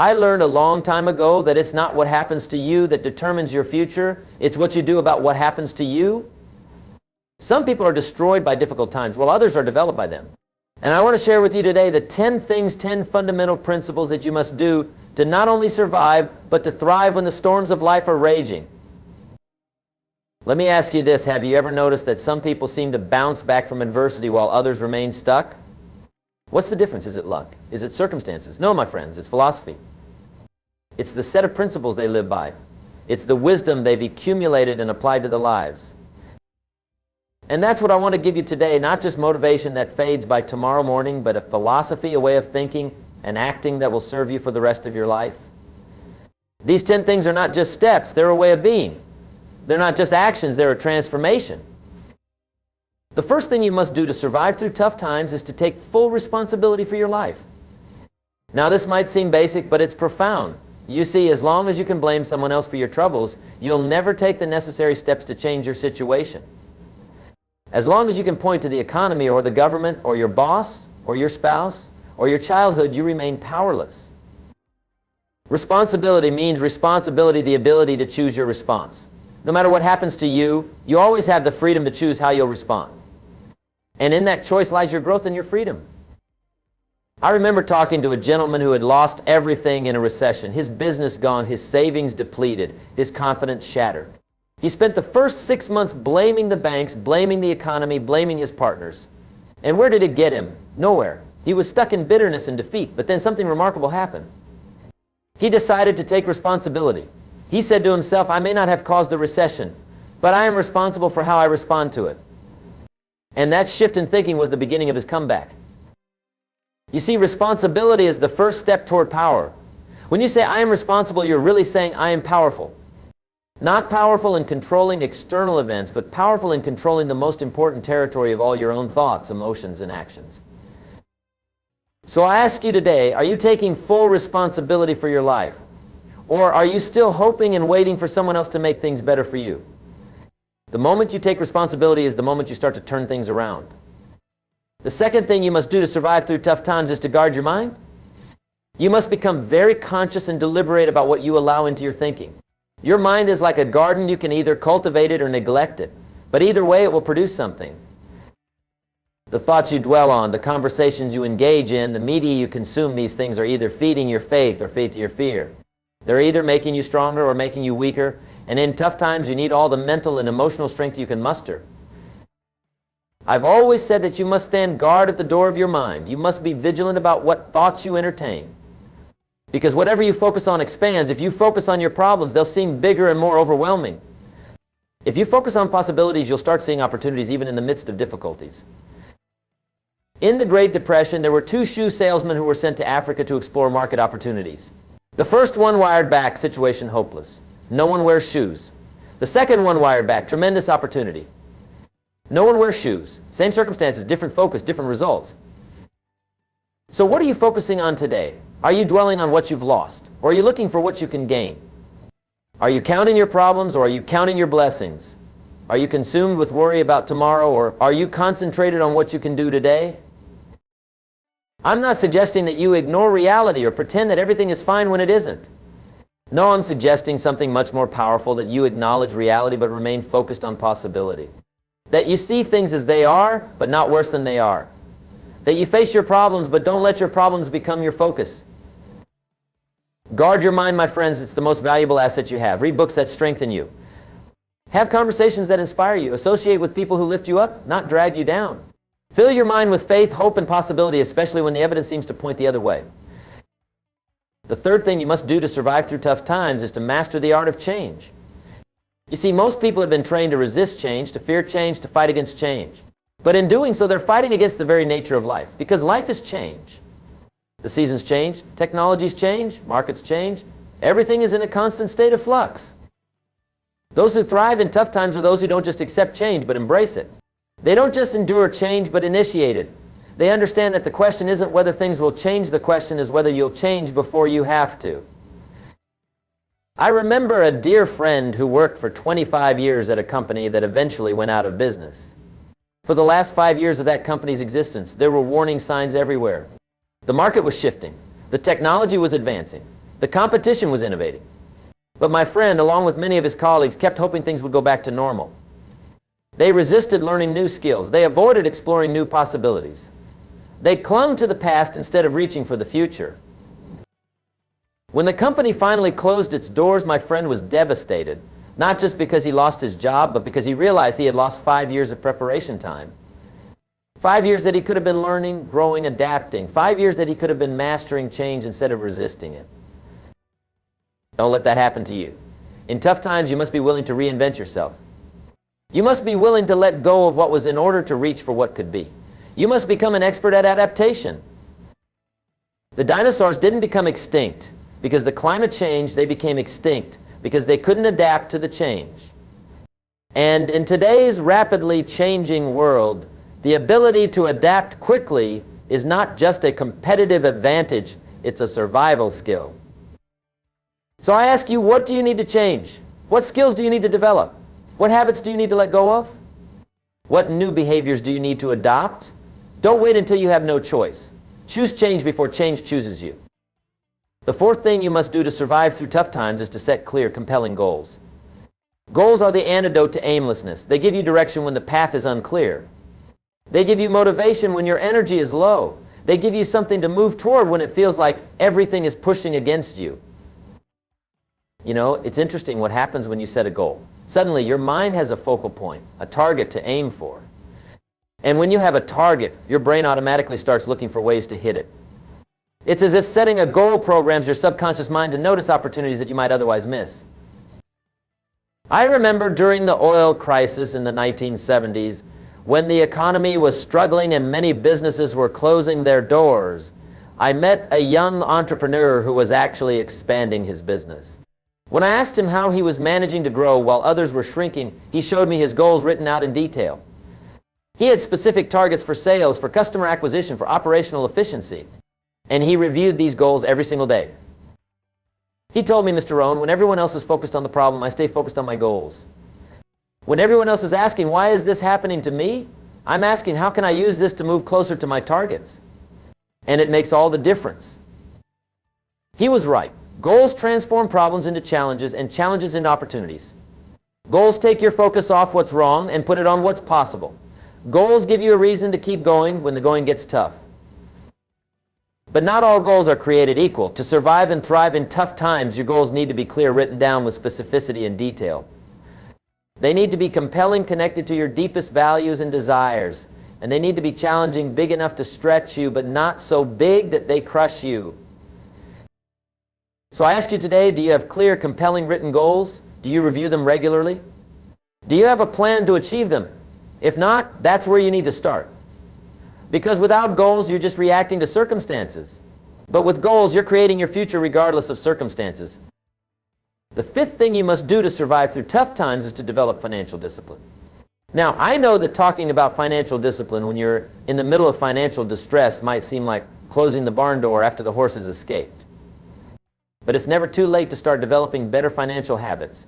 I learned a long time ago that it's not what happens to you that determines your future. It's what you do about what happens to you. Some people are destroyed by difficult times, while others are developed by them. And I want to share with you today the 10 things, 10 fundamental principles that you must do to not only survive, but to thrive when the storms of life are raging. Let me ask you this. Have you ever noticed that some people seem to bounce back from adversity while others remain stuck? What's the difference? Is it luck? Is it circumstances? No, my friends, it's philosophy. It's the set of principles they live by. It's the wisdom they've accumulated and applied to their lives. And that's what I want to give you today, not just motivation that fades by tomorrow morning, but a philosophy, a way of thinking and acting that will serve you for the rest of your life. These 10 things are not just steps, they're a way of being. They're not just actions, they're a transformation. The first thing you must do to survive through tough times is to take full responsibility for your life. Now this might seem basic, but it's profound. You see, as long as you can blame someone else for your troubles, you'll never take the necessary steps to change your situation. As long as you can point to the economy or the government or your boss or your spouse or your childhood, you remain powerless. Responsibility means responsibility, the ability to choose your response. No matter what happens to you, you always have the freedom to choose how you'll respond. And in that choice lies your growth and your freedom. I remember talking to a gentleman who had lost everything in a recession. His business gone, his savings depleted, his confidence shattered. He spent the first 6 months blaming the banks, blaming the economy, blaming his partners. And where did it get him? Nowhere. He was stuck in bitterness and defeat, but then something remarkable happened. He decided to take responsibility. He said to himself, I may not have caused the recession, but I am responsible for how I respond to it. And that shift in thinking was the beginning of his comeback. You see, responsibility is the first step toward power. When you say, I am responsible, you're really saying, I am powerful. Not powerful in controlling external events, but powerful in controlling the most important territory of all your own thoughts, emotions, and actions. So I ask you today, are you taking full responsibility for your life? Or are you still hoping and waiting for someone else to make things better for you? The moment you take responsibility is the moment you start to turn things around. The second thing you must do to survive through tough times is to guard your mind. You must become very conscious and deliberate about what you allow into your thinking. Your mind is like a garden. You can either cultivate it or neglect it. But either way, it will produce something. The thoughts you dwell on, the conversations you engage in, the media you consume, these things are either feeding your faith or feeding your fear. They're either making you stronger or making you weaker. And in tough times, you need all the mental and emotional strength you can muster. I've always said that you must stand guard at the door of your mind. You must be vigilant about what thoughts you entertain. Because whatever you focus on expands. If you focus on your problems, they'll seem bigger and more overwhelming. If you focus on possibilities, you'll start seeing opportunities even in the midst of difficulties. In the Great Depression, there were 2 shoe salesmen who were sent to Africa to explore market opportunities. The first one wired back, situation hopeless. No one wears shoes. The second one wired back, tremendous opportunity. No one wears shoes. Same circumstances, different focus, different results. So what are you focusing on today? Are you dwelling on what you've lost? Or are you looking for what you can gain? Are you counting your problems or are you counting your blessings? Are you consumed with worry about tomorrow or are you concentrated on what you can do today? I'm not suggesting that you ignore reality or pretend that everything is fine when it isn't. No, I'm suggesting something much more powerful, that you acknowledge reality but remain focused on possibility. That you see things as they are, but not worse than they are. That you face your problems, but don't let your problems become your focus. Guard your mind, my friends. It's the most valuable asset you have. Read books that strengthen you. Have conversations that inspire you. Associate with people who lift you up, not drag you down. Fill your mind with faith, hope, and possibility, especially when the evidence seems to point the other way. The third thing you must do to survive through tough times is to master the art of change. You see, most people have been trained to resist change, to fear change, to fight against change. But in doing so, they're fighting against the very nature of life, because life is change. The seasons change, technologies change, markets change. Everything is in a constant state of flux. Those who thrive in tough times are those who don't just accept change, but embrace it. They don't just endure change, but initiate it. They understand that the question isn't whether things will change, the question is whether you'll change before you have to. I remember a dear friend who worked for 25 years at a company that eventually went out of business. For the last 5 years of that company's existence, there were warning signs everywhere. The market was shifting. The technology was advancing. The competition was innovating. But my friend, along with many of his colleagues, kept hoping things would go back to normal. They resisted learning new skills. They avoided exploring new possibilities. They clung to the past instead of reaching for the future. When the company finally closed its doors, my friend was devastated, not just because he lost his job, but because he realized he had lost 5 years of preparation time. 5 years that he could have been learning, growing, adapting. 5 years that he could have been mastering change instead of resisting it. Don't let that happen to you. In tough times, you must be willing to reinvent yourself. You must be willing to let go of what was in order to reach for what could be. You must become an expert at adaptation. The dinosaurs didn't become extinct because the climate changed. They became extinct because they couldn't adapt to the change. And in today's rapidly changing world, the ability to adapt quickly is not just a competitive advantage, it's a survival skill. So I ask you, what do you need to change? What skills do you need to develop? What habits do you need to let go of? What new behaviors do you need to adopt? Don't wait until you have no choice. Choose change before change chooses you. The fourth thing you must do to survive through tough times is to set clear, compelling goals. Goals are the antidote to aimlessness. They give you direction when the path is unclear. They give you motivation when your energy is low. They give you something to move toward when it feels like everything is pushing against you. You know, it's interesting what happens when you set a goal. Suddenly, your mind has a focal point, a target to aim for. And when you have a target, your brain automatically starts looking for ways to hit it. It's as if setting a goal programs your subconscious mind to notice opportunities that you might otherwise miss. I remember during the oil crisis in the 1970s, when the economy was struggling and many businesses were closing their doors, I met a young entrepreneur who was actually expanding his business. When I asked him how he was managing to grow while others were shrinking, he showed me his goals written out in detail. He had specific targets for sales, for customer acquisition, for operational efficiency, and he reviewed these goals every single day. He told me, Mr. Rohn, when everyone else is focused on the problem, I stay focused on my goals. When everyone else is asking, why is this happening to me? I'm asking, how can I use this to move closer to my targets? And it makes all the difference. He was right. Goals transform problems into challenges and challenges into opportunities. Goals take your focus off what's wrong and put it on what's possible. Goals give you a reason to keep going when the going gets tough. But not all goals are created equal. To survive and thrive in tough times, your goals need to be clear, written down with specificity and detail. They need to be compelling, connected to your deepest values and desires. And they need to be challenging, big enough to stretch you, but not so big that they crush you. So I ask you today, do you have clear, compelling written goals? Do you review them regularly? Do you have a plan to achieve them? If not, that's where you need to start. Because without goals, you're just reacting to circumstances. But with goals, you're creating your future regardless of circumstances. The fifth thing you must do to survive through tough times is to develop financial discipline. Now, I know that talking about financial discipline when you're in the middle of financial distress might seem like closing the barn door after the horse has escaped. But it's never too late to start developing better financial habits.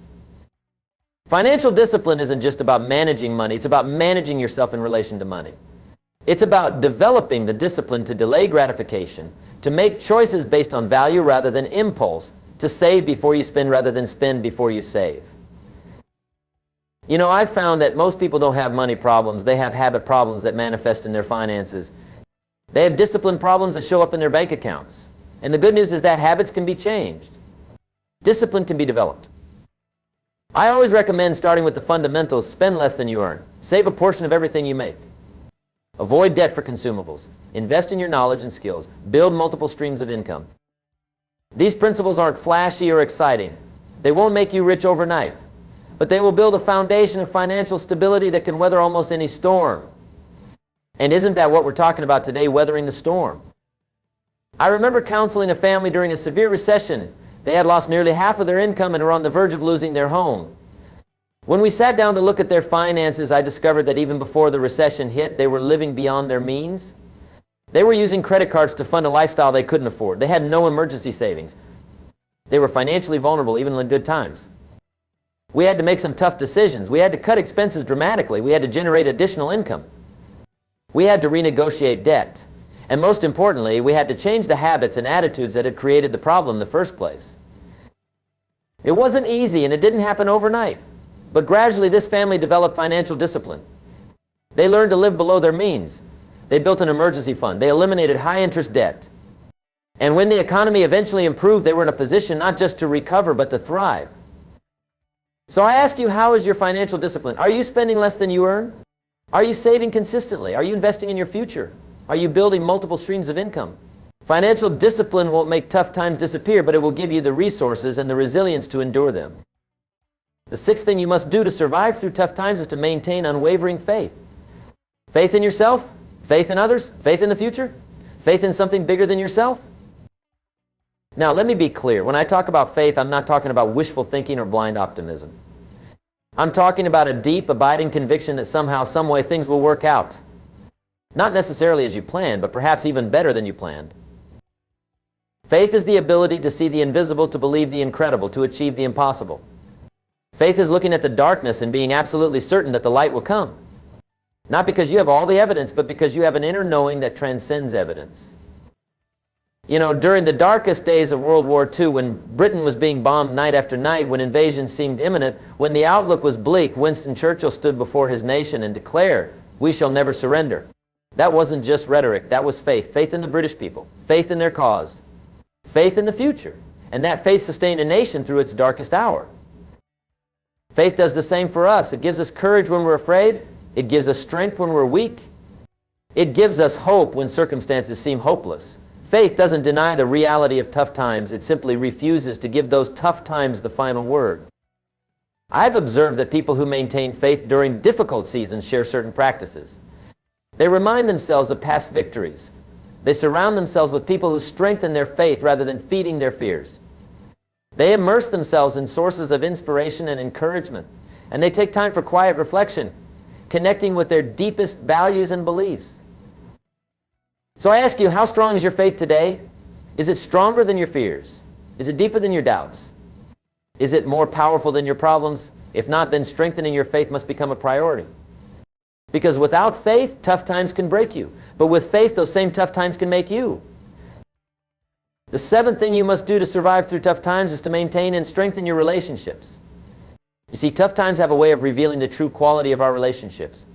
Financial discipline isn't just about managing money, it's about managing yourself in relation to money. It's about developing the discipline to delay gratification, to make choices based on value rather than impulse, to save before you spend rather than spend before you save. You know, I've found that most people don't have money problems, they have habit problems that manifest in their finances. They have discipline problems that show up in their bank accounts. And the good news is that habits can be changed. Discipline can be developed. I always recommend starting with the fundamentals. Spend less than you earn. Save a portion of everything you make. Avoid debt for consumables. Invest in your knowledge and skills. Build multiple streams of income. These principles aren't flashy or exciting. They won't make you rich overnight. But they will build a foundation of financial stability that can weather almost any storm. And isn't that what we're talking about today, weathering the storm? I remember counseling a family during a severe recession. They had lost nearly half of their income and were on the verge of losing their home. When we sat down to look at their finances, I discovered that even before the recession hit, they were living beyond their means. They were using credit cards to fund a lifestyle they couldn't afford. They had no emergency savings. They were financially vulnerable even in good times. We had to make some tough decisions. We had to cut expenses dramatically. We had to generate additional income. We had to renegotiate debt. And most importantly, we had to change the habits and attitudes that had created the problem in the first place. It wasn't easy, and it didn't happen overnight. But gradually, this family developed financial discipline. They learned to live below their means. They built an emergency fund. They eliminated high-interest debt. And when the economy eventually improved, they were in a position not just to recover, but to thrive. So I ask you, how is your financial discipline? Are you spending less than you earn? Are you saving consistently? Are you investing in your future? Are you building multiple streams of income? Financial discipline won't make tough times disappear, but it will give you the resources and the resilience to endure them. The sixth thing you must do to survive through tough times is to maintain unwavering faith. Faith in yourself, faith in others, faith in the future, faith in something bigger than yourself. Now, let me be clear. When I talk about faith, I'm not talking about wishful thinking or blind optimism. I'm talking about a deep, abiding conviction that somehow, some way, things will work out. Not necessarily as you planned, but perhaps even better than you planned. Faith is the ability to see the invisible, to believe the incredible, to achieve the impossible. Faith is looking at the darkness and being absolutely certain that the light will come. Not because you have all the evidence, but because you have an inner knowing that transcends evidence. You know, during the darkest days of World War II, when Britain was being bombed night after night, when invasion seemed imminent, when the outlook was bleak, Winston Churchill stood before his nation and declared, "We shall never surrender." That wasn't just rhetoric, that was faith. Faith in the British people, faith in their cause, faith in the future. And that faith sustained a nation through its darkest hour. Faith does the same for us. It gives us courage when we're afraid. It gives us strength when we're weak. It gives us hope when circumstances seem hopeless. Faith doesn't deny the reality of tough times. It simply refuses to give those tough times the final word. I've observed that people who maintain faith during difficult seasons share certain practices. They remind themselves of past victories. They surround themselves with people who strengthen their faith rather than feeding their fears. They immerse themselves in sources of inspiration and encouragement. And they take time for quiet reflection, connecting with their deepest values and beliefs. So I ask you, how strong is your faith today? Is it stronger than your fears? Is it deeper than your doubts? Is it more powerful than your problems? If not, then strengthening your faith must become a priority. Because without faith, tough times can break you. But with faith, those same tough times can make you. The seventh thing you must do to survive through tough times is to maintain and strengthen your relationships. You see, tough times have a way of revealing the true quality of our relationships.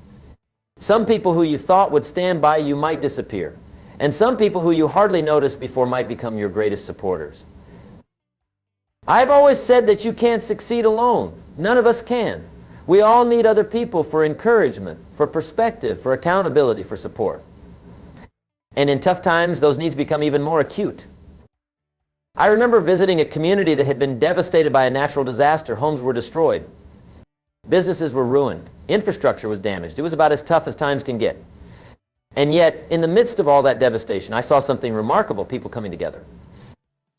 Some people who you thought would stand by you might disappear. And some people who you hardly noticed before might become your greatest supporters. I've always said that you can't succeed alone. None of us can. We all need other people for encouragement, for perspective, for accountability, for support. And in tough times, those needs become even more acute. I remember visiting a community that had been devastated by a natural disaster. Homes were destroyed. Businesses were ruined. Infrastructure was damaged. It was about as tough as times can get. And yet, in the midst of all that devastation, I saw something remarkable, people coming together.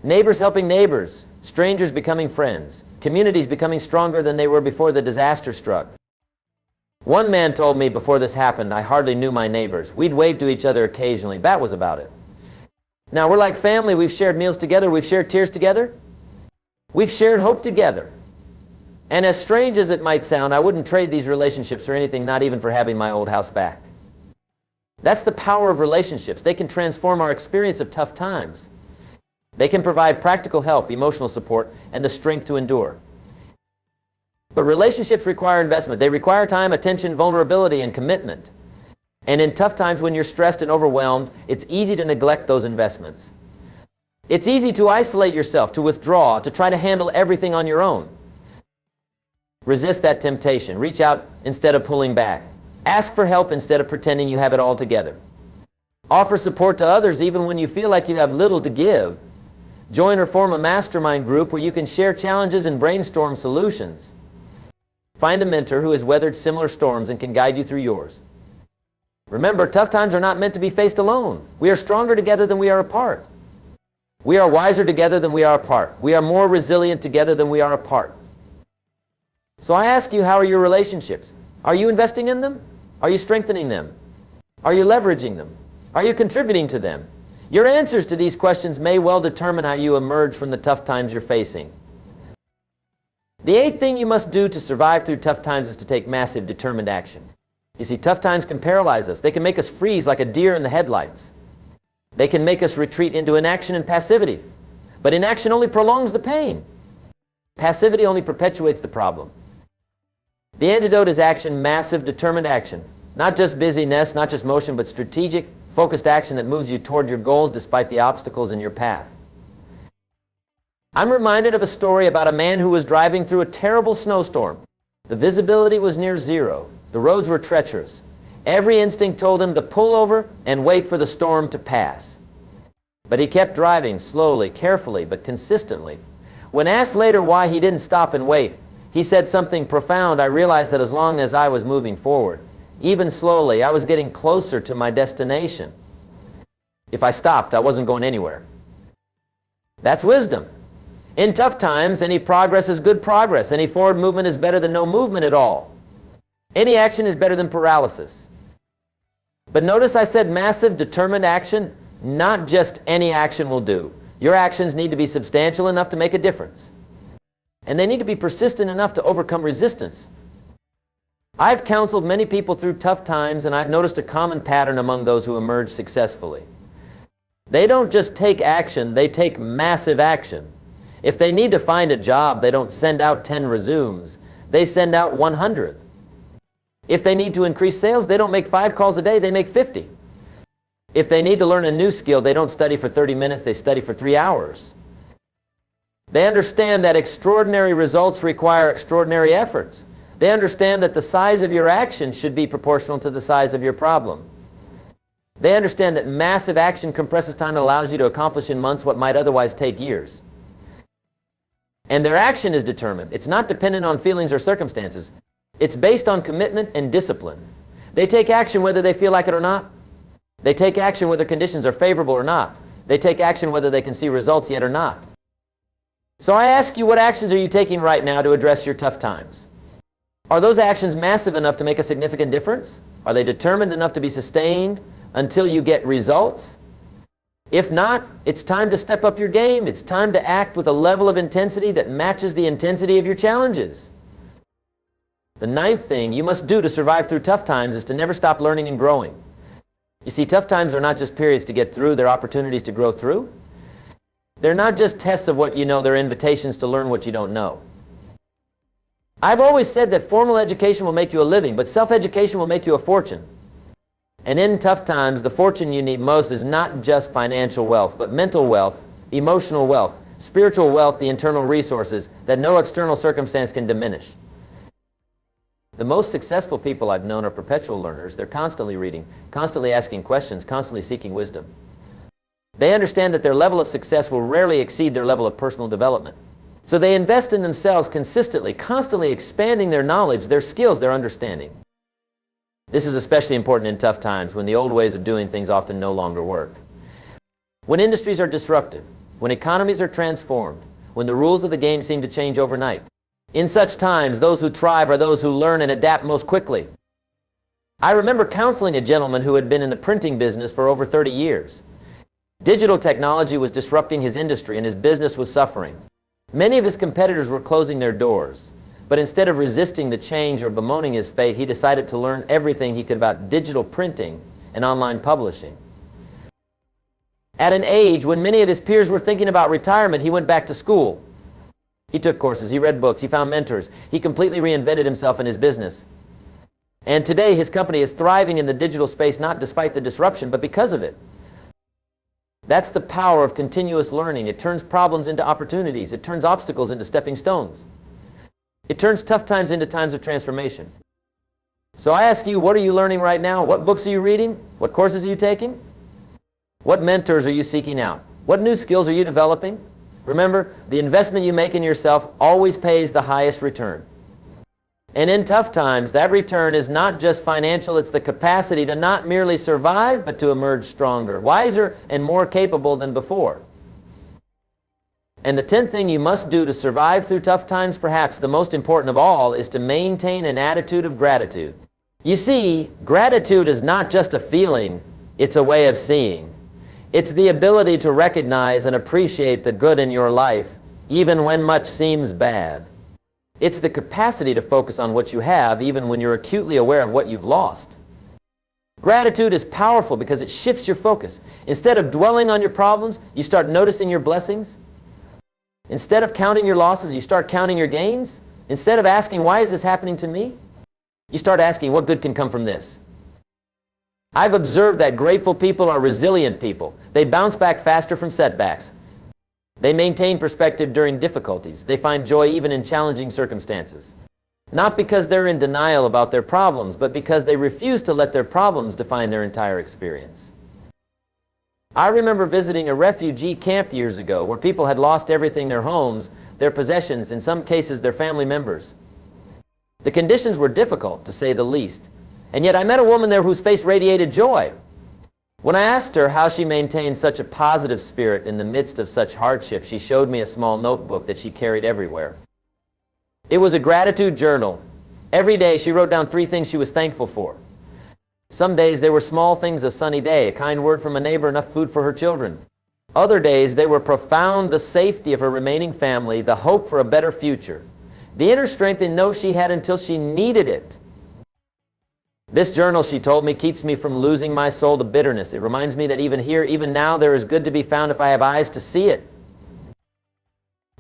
Neighbors helping neighbors, strangers becoming friends, communities becoming stronger than they were before the disaster struck. One man told me before this happened, I hardly knew my neighbors. We'd wave to each other occasionally. That was about it. Now, we're like family. We've shared meals together. We've shared tears together. We've shared hope together. And as strange as it might sound, I wouldn't trade these relationships for anything, not even for having my old house back. That's the power of relationships. They can transform our experience of tough times. They can provide practical help, emotional support, and the strength to endure. But relationships require investment. They require time, attention, vulnerability, and commitment. And in tough times when you're stressed and overwhelmed, it's easy to neglect those investments. It's easy to isolate yourself, to withdraw, to try to handle everything on your own. Resist that temptation. Reach out instead of pulling back. Ask for help instead of pretending you have it all together. Offer support to others even when you feel like you have little to give. Join or form a mastermind group where you can share challenges and brainstorm solutions. Find a mentor who has weathered similar storms and can guide you through yours. Remember, tough times are not meant to be faced alone. We are stronger together than we are apart. We are wiser together than we are apart. We are more resilient together than we are apart. So I ask you, how are your relationships? Are you investing in them? Are you strengthening them? Are you leveraging them? Are you contributing to them? Your answers to these questions may well determine how you emerge from the tough times you're facing. The eighth thing you must do to survive through tough times is to take massive, determined action. You see, tough times can paralyze us. They can make us freeze like a deer in the headlights. They can make us retreat into inaction and passivity. But inaction only prolongs the pain. Passivity only perpetuates the problem. The antidote is action, massive, determined action. Not just busyness, not just motion, but strategic, focused action that moves you toward your goals despite the obstacles in your path. I'm reminded of a story about a man who was driving through a terrible snowstorm. The visibility was near zero. The roads were treacherous. Every instinct told him to pull over and wait for the storm to pass. But he kept driving slowly, carefully, but consistently. When asked later why he didn't stop and wait, he said something profound. I realized that as long as I was moving forward, even slowly, I was getting closer to my destination. If I stopped, I wasn't going anywhere. That's wisdom. In tough times, any progress is good progress. Any forward movement is better than no movement at all. Any action is better than paralysis. But notice I said massive, determined action. Not just any action will do. Your actions need to be substantial enough to make a difference. And they need to be persistent enough to overcome resistance. I've counseled many people through tough times, and I've noticed a common pattern among those who emerge successfully. They don't just take action, they take massive action. If they need to find a job, they don't send out 10 resumes. They send out 100. If they need to increase sales, they don't make 5 calls a day, they make 50. If they need to learn a new skill, they don't study for 30 minutes, they study for 3 hours. They understand that extraordinary results require extraordinary efforts. They understand that the size of your action should be proportional to the size of your problem. They understand that massive action compresses time and allows you to accomplish in months what might otherwise take years. And their action is determined. It's not dependent on feelings or circumstances. It's based on commitment and discipline. They take action whether they feel like it or not. They take action whether conditions are favorable or not. They take action whether they can see results yet or not. So I ask you, what actions are you taking right now to address your tough times? Are those actions massive enough to make a significant difference? Are they determined enough to be sustained until you get results? If not, it's time to step up your game. It's time to act with a level of intensity that matches the intensity of your challenges. The 9th thing you must do to survive through tough times is to never stop learning and growing. You see, tough times are not just periods to get through, they're opportunities to grow through. They're not just tests of what you know, they're invitations to learn what you don't know. I've always said that formal education will make you a living, but self-education will make you a fortune. And in tough times, the fortune you need most is not just financial wealth, but mental wealth, emotional wealth, spiritual wealth, the internal resources that no external circumstance can diminish. The most successful people I've known are perpetual learners. They're constantly reading, constantly asking questions, constantly seeking wisdom. They understand that their level of success will rarely exceed their level of personal development. So they invest in themselves consistently, constantly expanding their knowledge, their skills, their understanding. This is especially important in tough times when the old ways of doing things often no longer work. When industries are disrupted, when economies are transformed, when the rules of the game seem to change overnight. In such times, those who thrive are those who learn and adapt most quickly. I remember counseling a gentleman who had been in the printing business for over 30 years. Digital technology was disrupting his industry and his business was suffering. Many of his competitors were closing their doors. But instead of resisting the change or bemoaning his fate, he decided to learn everything he could about digital printing and online publishing. At an age when many of his peers were thinking about retirement, he went back to school. He took courses, he read books, he found mentors. He completely reinvented himself in his business. And today his company is thriving in the digital space, not despite the disruption, but because of it. That's the power of continuous learning. It turns problems into opportunities. It turns obstacles into stepping stones. It turns tough times into times of transformation. So I ask you, what are you learning right now? What books are you reading? What courses are you taking? What mentors are you seeking out? What new skills are you developing? Remember, the investment you make in yourself always pays the highest return. And in tough times, that return is not just financial, it's the capacity to not merely survive, but to emerge stronger, wiser, and more capable than before. And the 10th thing you must do to survive through tough times, perhaps the most important of all, is to maintain an attitude of gratitude. You see, gratitude is not just a feeling, it's a way of seeing. It's the ability to recognize and appreciate the good in your life, even when much seems bad. It's the capacity to focus on what you have, even when you're acutely aware of what you've lost. Gratitude is powerful because it shifts your focus. Instead of dwelling on your problems, you start noticing your blessings. Instead of counting your losses, you start counting your gains. Instead of asking, why is this happening to me? You start asking, what good can come from this? I've observed that grateful people are resilient people. They bounce back faster from setbacks. They maintain perspective during difficulties. They find joy even in challenging circumstances. Not because they're in denial about their problems, but because they refuse to let their problems define their entire experience. I remember visiting a refugee camp years ago where people had lost everything, their homes, their possessions, in some cases their family members. The conditions were difficult, to say the least. And yet I met a woman there whose face radiated joy. When I asked her how she maintained such a positive spirit in the midst of such hardship, she showed me a small notebook that she carried everywhere. It was a gratitude journal. Every day she wrote down 3 things she was thankful for. Some days they were small things, a sunny day, a kind word from a neighbor, enough food for her children. Other days they were profound, the safety of her remaining family, the hope for a better future, the inner strength and know she had until she needed it. This journal, she told me, keeps me from losing my soul to bitterness. It reminds me that even here, even now, there is good to be found if I have eyes to see it.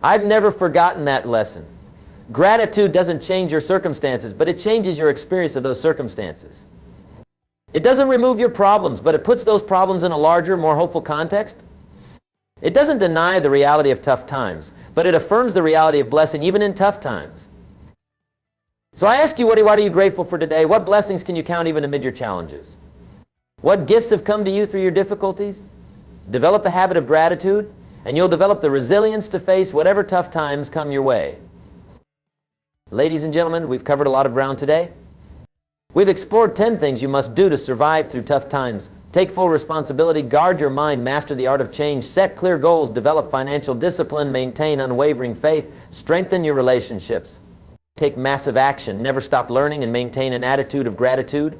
I've never forgotten that lesson. Gratitude doesn't change your circumstances, but it changes your experience of those circumstances. It doesn't remove your problems, but it puts those problems in a larger, more hopeful context. It doesn't deny the reality of tough times, but it affirms the reality of blessing even in tough times. So I ask you, what are you grateful for today? What blessings can you count even amid your challenges? What gifts have come to you through your difficulties? Develop the habit of gratitude, and you'll develop the resilience to face whatever tough times come your way. Ladies and gentlemen, we've covered a lot of ground today. We've explored 10 things you must do to survive through tough times. Take full responsibility, guard your mind, master the art of change, set clear goals, develop financial discipline, maintain unwavering faith, strengthen your relationships. Take massive action, never stop learning, and maintain an attitude of gratitude.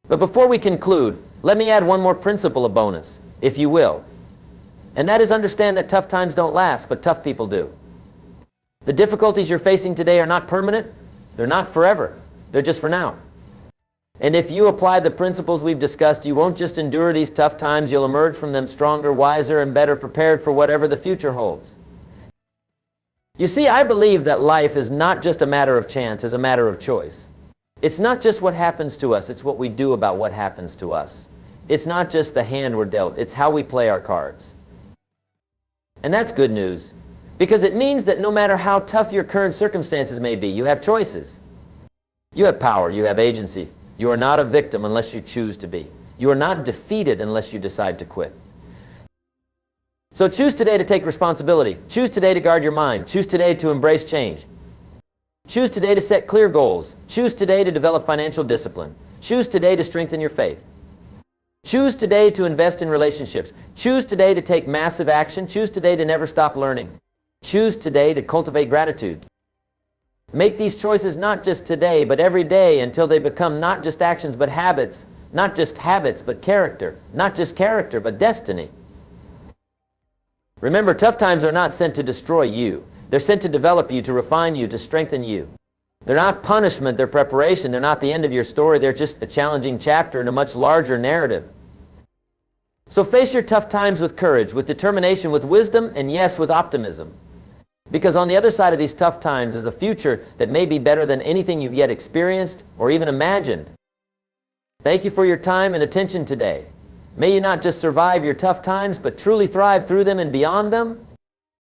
But before we conclude, let me add one more principle, a bonus, if you will. And that is, understand that tough times don't last, but tough people do. The difficulties you're facing today are not permanent. They're not forever. They're just for now. And if you apply the principles we've discussed, you won't just endure these tough times, you'll emerge from them stronger, wiser, and better prepared for whatever the future holds. You see, I believe that life is not just a matter of chance, it's a matter of choice. It's not just what happens to us, it's what we do about what happens to us. It's not just the hand we're dealt, it's how we play our cards. And that's good news, because it means that no matter how tough your current circumstances may be, you have choices. You have power, you have agency. You are not a victim unless you choose to be. You are not defeated unless you decide to quit. So choose today to take responsibility. Choose today to guard your mind. Choose today to embrace change. Choose today to set clear goals. Choose today to develop financial discipline. Choose today to strengthen your faith. Choose today to invest in relationships. Choose today to take massive action. Choose today to never stop learning. Choose today to cultivate gratitude. Make these choices not just today, but every day until they become not just actions, but habits. Not just habits, but character. Not just character, but destiny. Remember, tough times are not sent to destroy you. They're sent to develop you, to refine you, to strengthen you. They're not punishment, they're preparation. They're not the end of your story. They're just a challenging chapter in a much larger narrative. So face your tough times with courage, with determination, with wisdom, and yes, with optimism. Because on the other side of these tough times is a future that may be better than anything you've yet experienced or even imagined. Thank you for your time and attention today. May you not just survive your tough times, but truly thrive through them and beyond them.